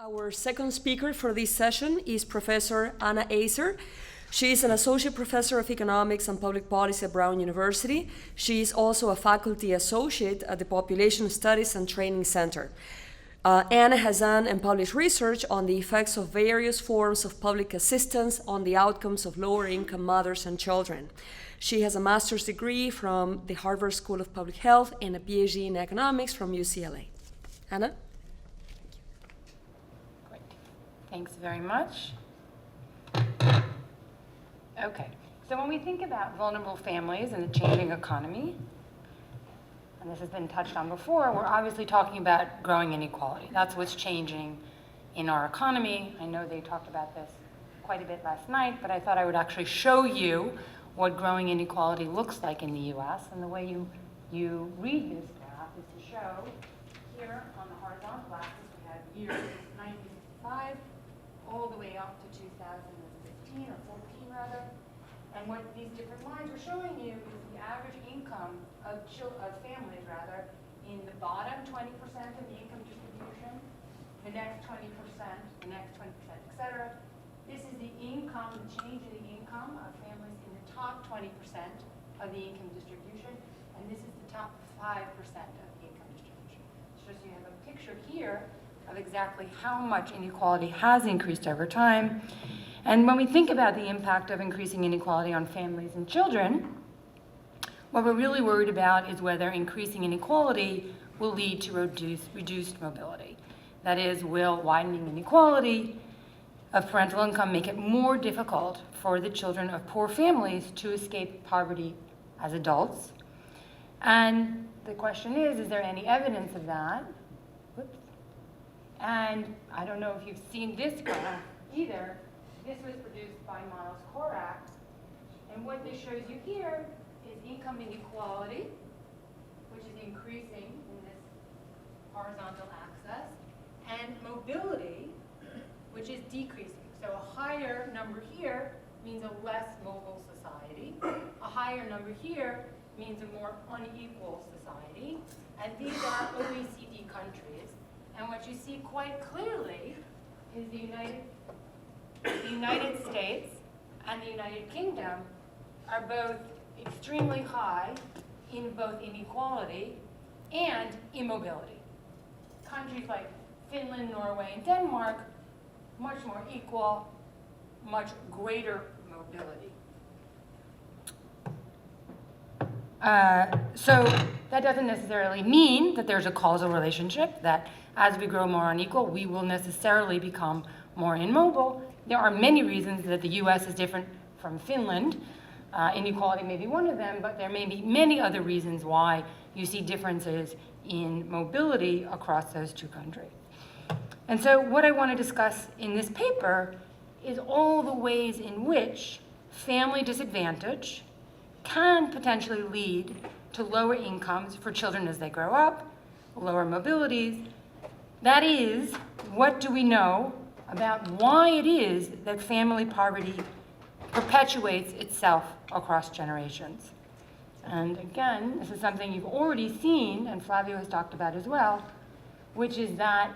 Our second speaker for this session is Professor Anna Aizer. She is an associate professor of economics and public policy at Brown University. She is also a faculty associate at the Population Studies and Training Center. Anna has done and published research on the effects of various forms of public assistance on the outcomes of lower-income mothers and children. She has a master's degree from the Harvard School of Public Health and a PhD in economics from UCLA. Anna? Thanks very much. Okay, so when we think about vulnerable families and the changing economy, and this has been touched on before, we're obviously talking about growing inequality. That's what's changing in our economy. I know they talked about this quite a bit last night, but I thought I would actually show you what growing inequality looks like in the US. And the way you read this graph is to show here on the horizontal axis we have years 1965 all the way up to 2015 or 14 rather. And what these different lines are showing you is the average income of families rather in the bottom 20% of the income distribution, the next 20%, the next 20%, etc. This is the income, the change in the income of families in the top 20% of the income distribution, and this is the top 5% of the income distribution. So you have a picture here of exactly how much inequality has increased over time. And when we think about the impact of increasing inequality on families and children, what we're really worried about is whether increasing inequality will lead to reduced mobility. That is, will widening inequality of parental income make it more difficult for the children of poor families to escape poverty as adults? And the question is there any evidence of that? Whoops. And I don't know if you've seen this graph either. This was produced by Miles Korak. And what this shows you here is income inequality, which is increasing in this horizontal axis, and mobility, which is decreasing. So a higher number here means a less mobile society. A higher number here means a more unequal society. And these are OECD countries. And what you see quite clearly is the United States and the United Kingdom are both extremely high in both inequality and immobility. Countries like Finland, Norway, and Denmark, much more equal, much greater mobility. So that doesn't necessarily mean that there's a causal relationship, that as we grow more unequal, we will necessarily become more immobile. There are many reasons that the US is different from Finland. Inequality may be one of them, but there may be many other reasons why you see differences in mobility across those two countries. And so what I want to discuss in this paper is all the ways in which family disadvantage can potentially lead to lower incomes for children as they grow up, lower mobilities. That is, what do we know about why it is that family poverty perpetuates itself across generations? And again, this is something you've already seen, and Flavio has talked about as well, which is that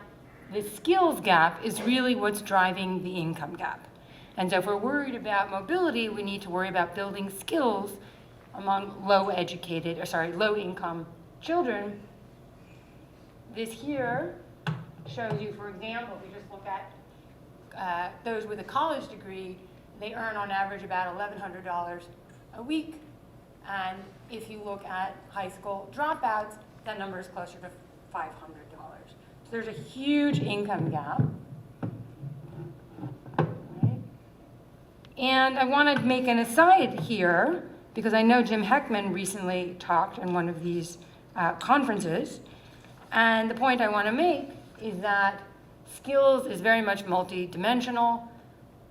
the skills gap is really what's driving the income gap. And so if we're worried about mobility, we need to worry about building skills among low-income children. This here shows you, for example, if you just look at those with a college degree, they earn on average about $1,100 a week. And if you look at high school dropouts, that number is closer to $500. So there's a huge income gap. Right? And I want to make an aside here, because I know Jim Heckman recently talked in one of these conferences. And the point I want to make is that skills is very much multidimensional.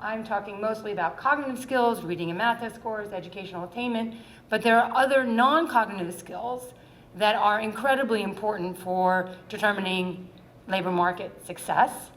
I'm talking mostly about cognitive skills, reading and math scores, educational attainment, but there are other non-cognitive skills that are incredibly important for determining labor market success.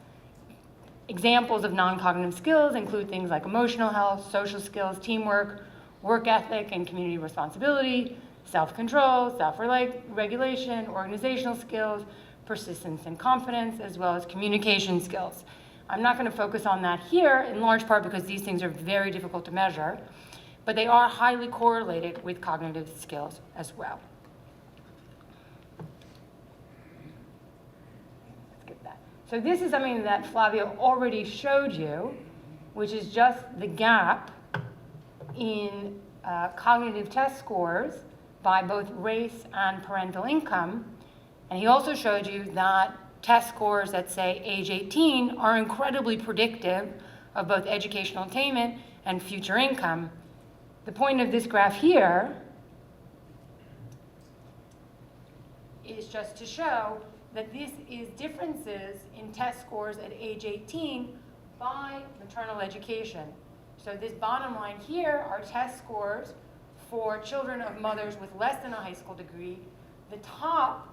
Examples of non-cognitive skills include things like emotional health, social skills, teamwork, work ethic and community responsibility, self-control, self-regulation, organizational skills, persistence and confidence, as well as communication skills. I'm not going to focus on that here, in large part because these things are very difficult to measure, but they are highly correlated with cognitive skills as well. Let's get that. So this is something that Flavio already showed you, which is just the gap in cognitive test scores by both race and parental income. And he also showed you that test scores at, say, age 18 are incredibly predictive of both educational attainment and future income. The point of this graph here is just to show that this is differences in test scores at age 18 by maternal education. So this bottom line here are test scores for children of mothers with less than a high school degree. The top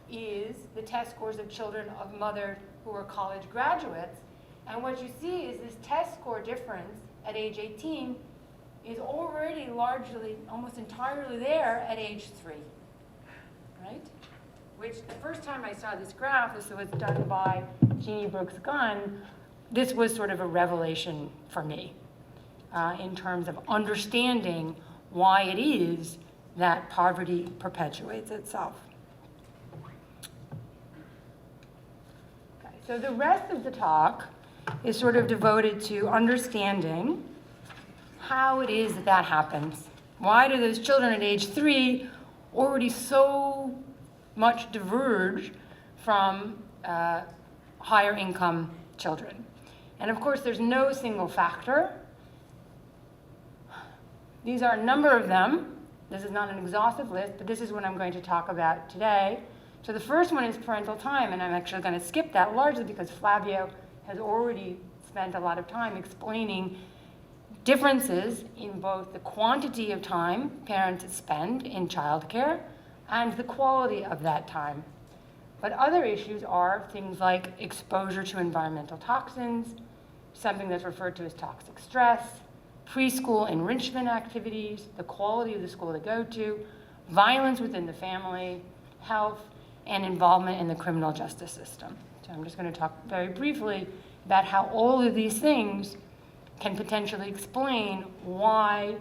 is the test scores of children of mothers who are college graduates. And what you see is this test score difference at age 18 is already largely, almost entirely there at age 3, right? Which the first time I saw this graph, this was done by Jeannie Brooks-Gunn, this was sort of a revelation for me in terms of understanding why it is that poverty perpetuates itself. Okay, so the rest of the talk is sort of devoted to understanding how it is that that happens. Why do those children at age 3 already so much diverge from higher income children? And of course, there's no single factor. These are a number of them. This is not an exhaustive list, but this is what I'm going to talk about today. So the first one is parental time, and I'm actually going to skip that largely because Flavio has already spent a lot of time explaining differences in both the quantity of time parents spend in childcare and the quality of that time. But other issues are things like exposure to environmental toxins, something that's referred to as toxic stress, preschool enrichment activities, the quality of the school they go to, violence within the family, health, and involvement in the criminal justice system. So I'm just going to talk very briefly about how all of these things can potentially explain why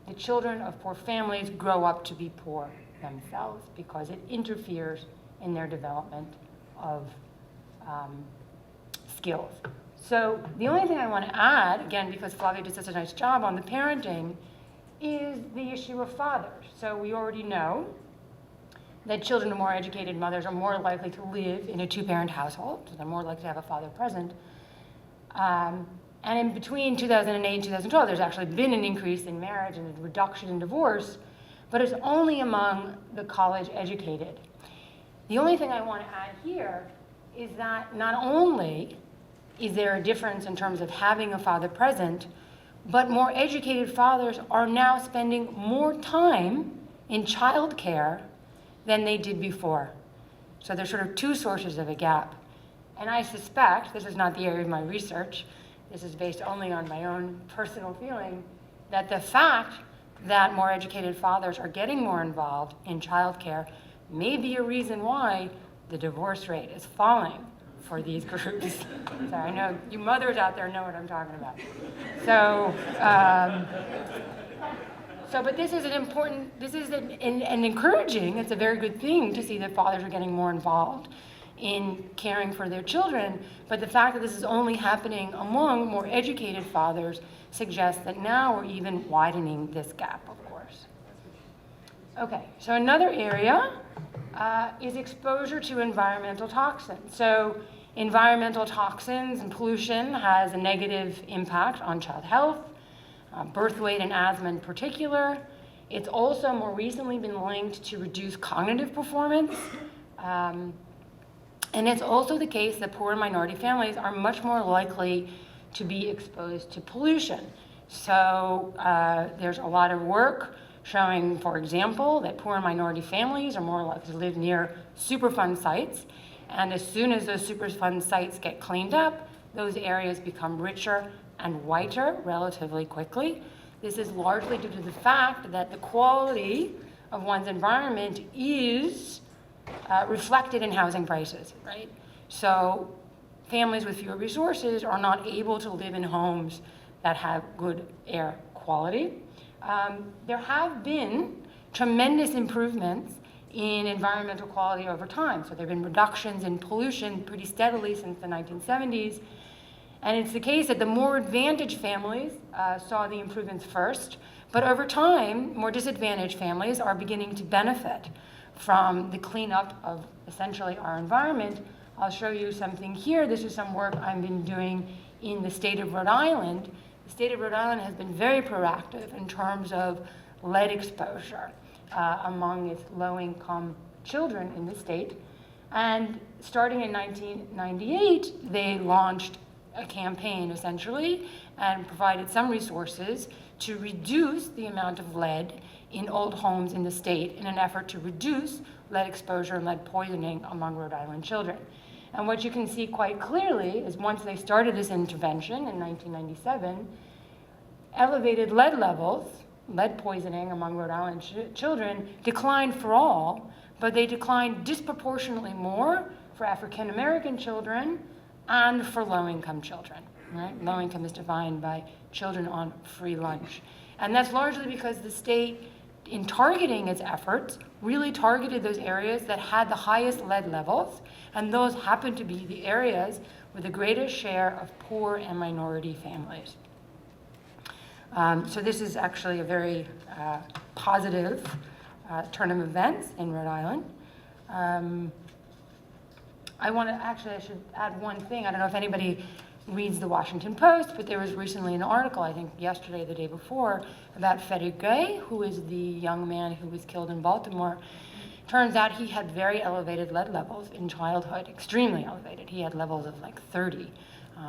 the children of poor families grow up to be poor themselves, because it interferes in their development of skills. So the only thing I want to add, again, because Flavio did such a nice job on the parenting, is the issue of fathers. So we already know that children of more educated mothers are more likely to live in a two-parent household, so they're more likely to have a father present. And in between 2008 and 2012, there's actually been an increase in marriage and a reduction in divorce, but it's only among the college educated. The only thing I want to add here is that not only is there a difference in terms of having a father present, but more educated fathers are now spending more time in childcare than they did before. So there's sort of two sources of a gap. And I suspect, this is not the area of my research, this is based only on my own personal feeling, that the fact that more educated fathers are getting more involved in childcare may be a reason why the divorce rate is falling for these groups. So I know you mothers out there know what I'm talking about. But this is an important, this is an encouraging, it's a very good thing to see that fathers are getting more involved in caring for their children, but the fact that this is only happening among more educated fathers suggests that now we're even widening this gap, of course. Okay, so another area is exposure to environmental toxins. So environmental toxins and pollution has a negative impact on child health, birth weight and asthma in particular. It's also more recently been linked to reduced cognitive performance. And it's also the case that poor and minority families are much more likely to be exposed to pollution. So there's a lot of work showing, for example, that poor and minority families are more likely to live near Superfund sites. And as soon as those Superfund sites get cleaned up, those areas become richer and whiter relatively quickly. This is largely due to the fact that the quality of one's environment is reflected in housing prices, right? So families with fewer resources are not able to live in homes that have good air quality. There have been tremendous improvements in environmental quality over time. So there have been reductions in pollution pretty steadily since the 1970s. And it's the case that the more advantaged families saw the improvements first, but over time, more disadvantaged families are beginning to benefit from the cleanup of essentially our environment. I'll show you something here. This is some work I've been doing in the state of Rhode Island. The state of Rhode Island has been very proactive in terms of lead exposure among its low-income children in the state. And starting in 1998, they launched a campaign, essentially, and provided some resources to reduce the amount of lead in old homes in the state in an effort to reduce lead exposure and lead poisoning among Rhode Island children. And what you can see quite clearly is once they started this intervention in 1997, elevated lead levels, lead poisoning among Rhode Island children, declined for all, but they declined disproportionately more for African American children and for low-income children. Right? Low income is defined by children on free lunch. And that's largely because the state, in targeting its efforts, really targeted those areas that had the highest lead levels, and those happened to be the areas with the greatest share of poor and minority families. So this is actually a very positive turn of events in Rhode Island. I should add one thing. I don't know if anybody reads the Washington Post, but there was recently an article, I think yesterday or the day before, about Frederick Gray, who is the young man who was killed in Baltimore. Turns out he had very elevated lead levels in childhood, extremely elevated. He had levels of like 30.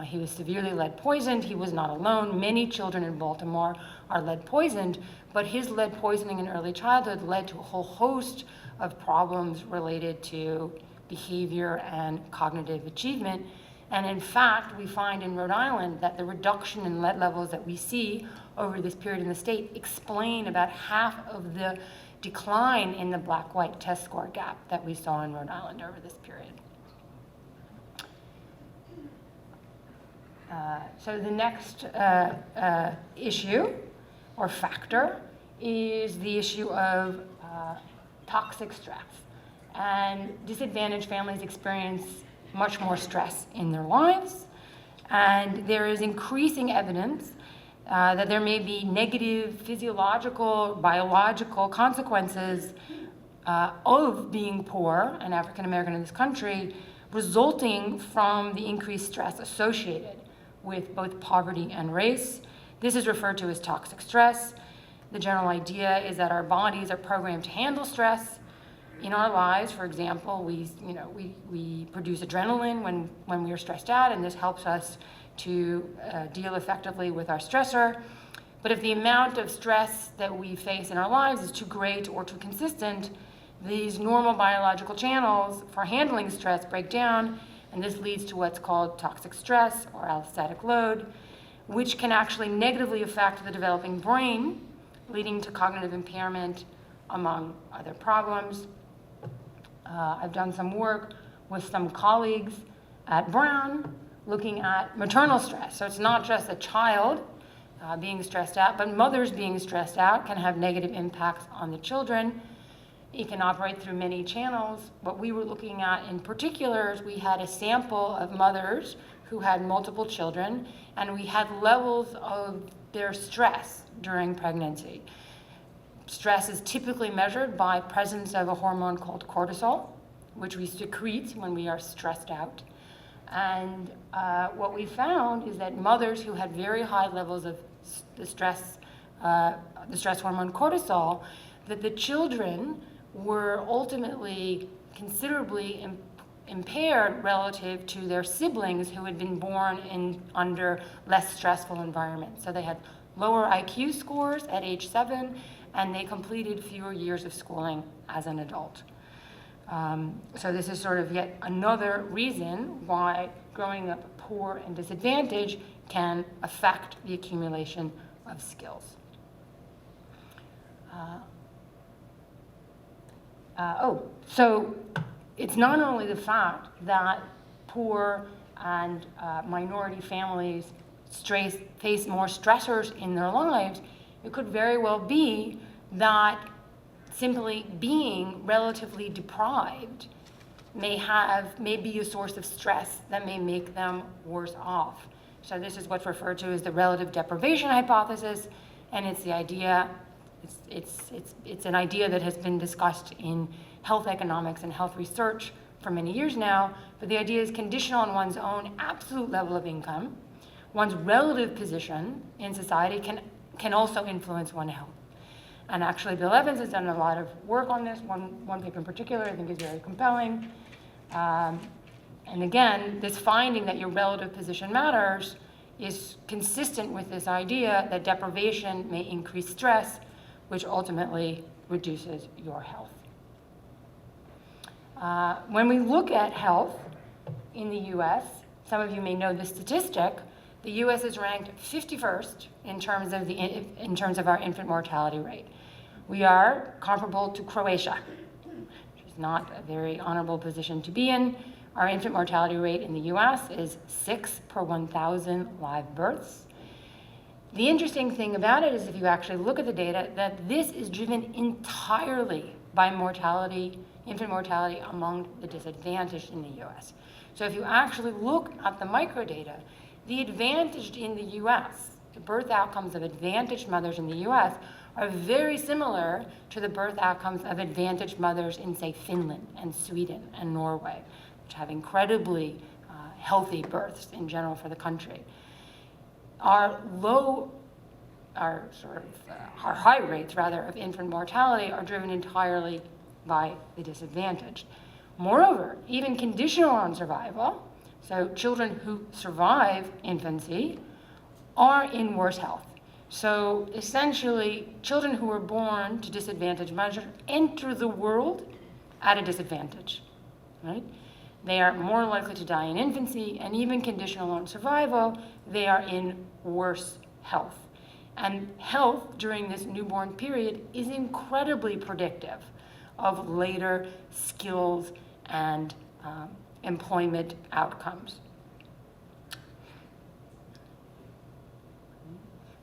He was severely lead poisoned. He was not alone. Many children in Baltimore are lead poisoned, but his lead poisoning in early childhood led to a whole host of problems related to behavior and cognitive achievement. And in fact, we find in Rhode Island that the reduction in lead levels that we see over this period in the state explain about half of the decline in the black-white test score gap that we saw in Rhode Island over this period. So the next issue or factor is the issue of toxic stress. And disadvantaged families experience much more stress in their lives, and there is increasing evidence that there may be negative physiological, biological consequences of being poor and African American in this country, resulting from the increased stress associated with both poverty and race. This is referred to as toxic stress. The general idea is that our bodies are programmed to handle stress. In our lives, for example, we produce adrenaline when we are stressed out, and this helps us to deal effectively with our stressor. But if the amount of stress that we face in our lives is too great or too consistent, these normal biological channels for handling stress break down, and this leads to what's called toxic stress or allostatic load, which can actually negatively affect the developing brain, leading to cognitive impairment, among other problems. I've done some work with some colleagues at Brown looking at maternal stress. So it's not just a child being stressed out, but mothers being stressed out can have negative impacts on the children. It can operate through many channels. What we were looking at in particular is we had a sample of mothers who had multiple children, and we had levels of their stress during pregnancy. Stress is typically measured by presence of a hormone called cortisol, which we secrete when we are stressed out. And what we found is that mothers who had very high levels of the stress hormone cortisol, that the children were ultimately considerably impaired relative to their siblings who had been born under less stressful environments. So they had lower IQ scores at age 7, and they completed fewer years of schooling as an adult. So this is sort of yet another reason why growing up poor and disadvantaged can affect the accumulation of skills. So it's not only the fact that poor and minority families face more stressors in their lives. It could very well be that simply being relatively deprived may be a source of stress that may make them worse off. So this is what's referred to as the relative deprivation hypothesis, and it's the idea, it's an idea that has been discussed in health economics and health research for many years now, but the idea is conditional on one's own absolute level of income. One's relative position in society can also influence one's health. And actually, Bill Evans has done a lot of work on this. One paper in particular I think is very compelling. And again, this finding that your relative position matters is consistent with this idea that deprivation may increase stress, which ultimately reduces your health. When we look at health in the US, some of you may know this statistic, the US is ranked 51st in terms of our infant mortality rate. We are comparable to Croatia, which is not a very honorable position to be in. Our infant mortality rate in the US is 6 per 1,000 live births. The interesting thing about it is if you actually look at the data, that this is driven entirely by infant mortality among the disadvantaged in the US. So if you actually look at the microdata, the advantaged in the US, the birth outcomes of advantaged mothers in the US are very similar to the birth outcomes of advantaged mothers in, say, Finland and Sweden and Norway, which have incredibly healthy births in general for the country. Our high rates, rather, of infant mortality are driven entirely by the disadvantaged. Moreover, even conditional on survival, so children who survive infancy are in worse health. So essentially, children who are born to disadvantaged mothers enter the world at a disadvantage, right? They are more likely to die in infancy, and even conditional on survival, they are in worse health. And health during this newborn period is incredibly predictive of later skills and employment outcomes.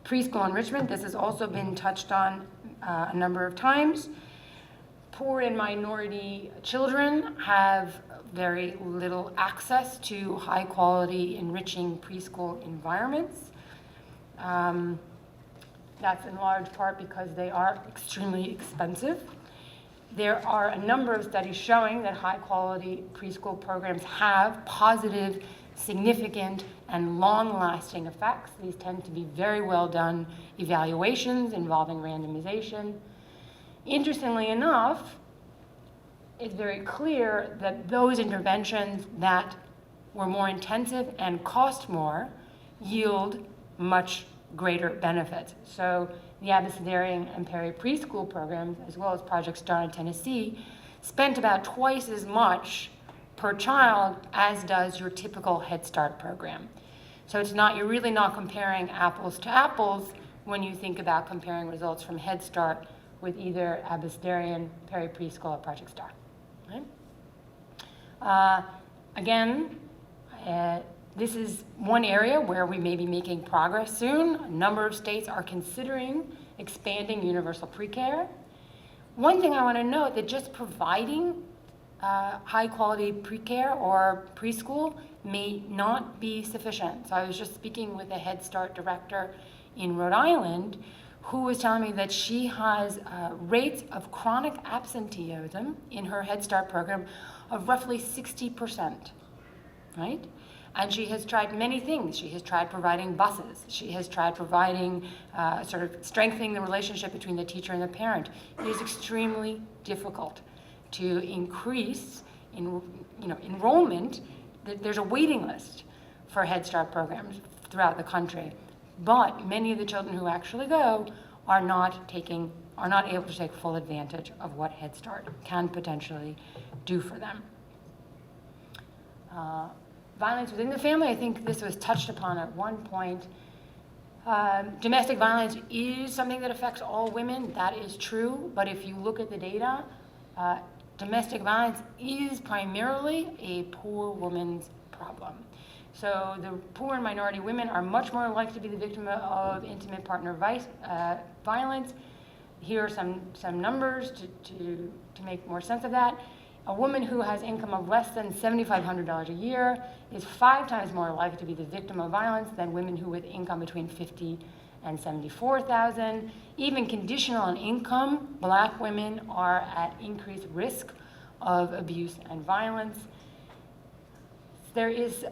Preschool enrichment, this has also been touched on a number of times. Poor and minority children have very little access to high quality enriching preschool environments. That's in large part because they are extremely expensive. There are a number of studies showing that high-quality preschool programs have positive, significant, and long-lasting effects. These tend to be very well-done evaluations involving randomization. Interestingly enough, it's very clear that those interventions that were more intensive and cost more yield much greater benefits. So the Abecedarian and Perry preschool programs, as well as Project STAR in Tennessee, spent about twice as much per child as does your typical Head Start program. So you're really not comparing apples to apples when you think about comparing results from Head Start with either Abecedarian, Perry preschool, or Project STAR. Right? This is one area where we may be making progress soon. A number of states are considering expanding universal pre-care. One thing I want to note that just providing high-quality pre-care or preschool may not be sufficient. So I was just speaking with a Head Start director in Rhode Island who was telling me that she has rates of chronic absenteeism in her Head Start program of roughly 60%, right? And she has tried many things. She has tried providing buses. She has tried providing, sort of strengthening the relationship between the teacher and the parent. It is extremely difficult to increase enrollment. There's a waiting list for Head Start programs throughout the country. But many of the children who actually go are not able to take full advantage of what Head Start can potentially do for them. Violence within the family, I think this was touched upon at one point. Domestic violence is something that affects all women, that is true, but if you look at the data, domestic violence is primarily a poor woman's problem. So the poor and minority women are much more likely to be the victim of intimate partner violence. Here are some numbers to make more sense of that. A woman who has income of less than $7,500 a year is 5 times more likely to be the victim of violence than women who with income between $50,000 and $74,000. Even conditional on income, Black women are at increased risk of abuse and violence. There is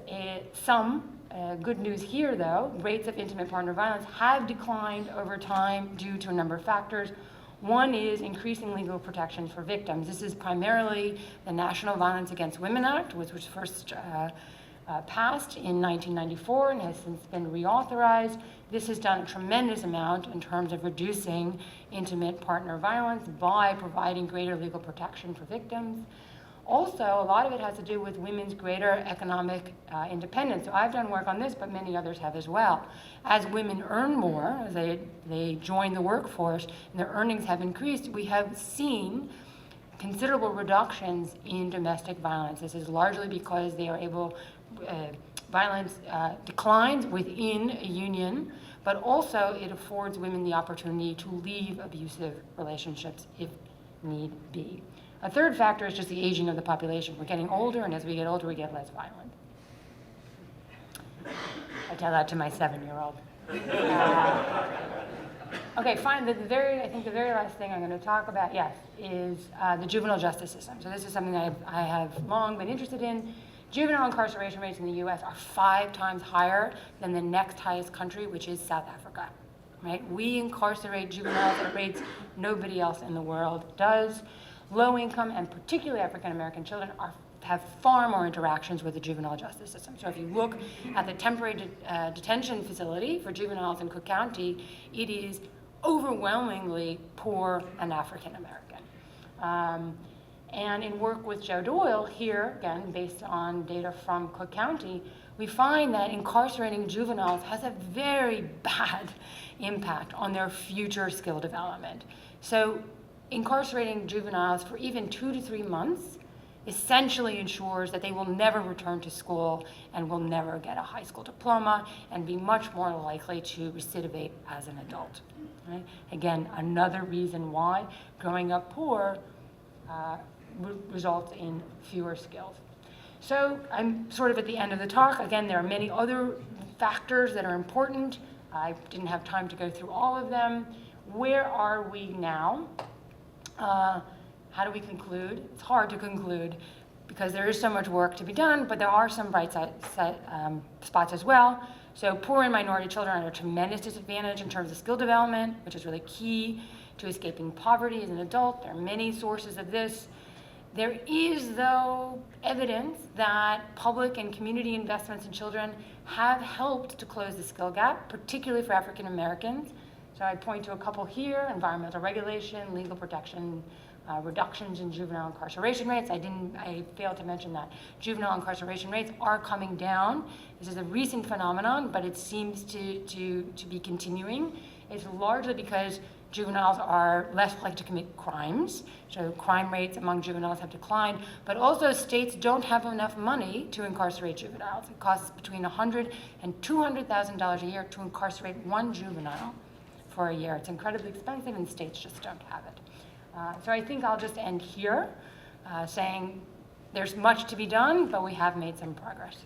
some good news here, though. Rates of intimate partner violence have declined over time due to a number of factors. One is increasing legal protections for victims. This is primarily the National Violence Against Women Act, which was first passed in 1994 and has since been reauthorized. This has done a tremendous amount in terms of reducing intimate partner violence by providing greater legal protection for victims. Also, a lot of it has to do with women's greater economic independence. So I've done work on this, but many others have as well. As women earn more, as they join the workforce, and their earnings have increased, we have seen considerable reductions in domestic violence. This is largely because they are able, violence declines within a union, but also it affords women the opportunity to leave abusive relationships if need be. A third factor is just the aging of the population. We're getting older, and as we get older, we get less violent. I tell that to my 7-year-old. Okay, fine. I think the very last thing I'm going to talk about, yes, is the juvenile justice system. So this is something that I have long been interested in. Juvenile incarceration rates in the U.S. are 5 times higher than the next highest country, which is South Africa. Right? We incarcerate juveniles at rates nobody else in the world does. Low-income and particularly African-American children have far more interactions with the juvenile justice system. So if you look at the temporary detention facility for juveniles in Cook County, it is overwhelmingly poor and African-American. And in work with Joe Doyle here, again, based on data from Cook County, we find that incarcerating juveniles has a very bad impact on their future skill development. So incarcerating juveniles for even 2 to 3 months essentially ensures that they will never return to school and will never get a high school diploma and be much more likely to recidivate as an adult. Right? Again, another reason why growing up poor results in fewer skills. So I'm sort of at the end of the talk. Again, there are many other factors that are important. I didn't have time to go through all of them. Where are we now? How do we conclude? It's hard to conclude because there is so much work to be done, but there are some bright spots as well. So poor and minority children are at a tremendous disadvantage in terms of skill development, which is really key to escaping poverty as an adult. There are many sources of this. There is, though, evidence that public and community investments in children have helped to close the skill gap, particularly for African Americans. So I point to a couple here: environmental regulation, legal protection, reductions in juvenile incarceration rates. I failed to mention that juvenile incarceration rates are coming down. This is a recent phenomenon, but it seems to be continuing. It's largely because juveniles are less likely to commit crimes, so crime rates among juveniles have declined, but also states don't have enough money to incarcerate juveniles. It costs between $100,000 and $200,000 a year to incarcerate one juvenile for a year. It's incredibly expensive, and states just don't have it. So I think I'll just end here saying there's much to be done, but we have made some progress.